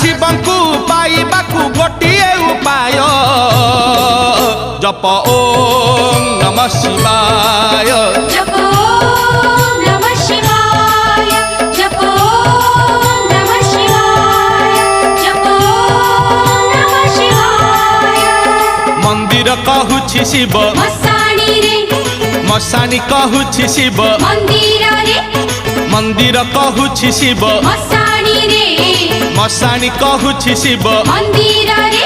शिवंकु पाइबाकु गोटिए उपाय जप ओम नमः शिवाय जप ओम नमः शिवाय जप ओम नमः शिवाय जप ओम नमः शिवाय मंदिर कहूछि शिव मसाणी रे मसाणी कहूछि शिव मंदिर रे मंदिर कहूछि शिव मसाणी रे मसाणी कहूछि शिव मंदिर रे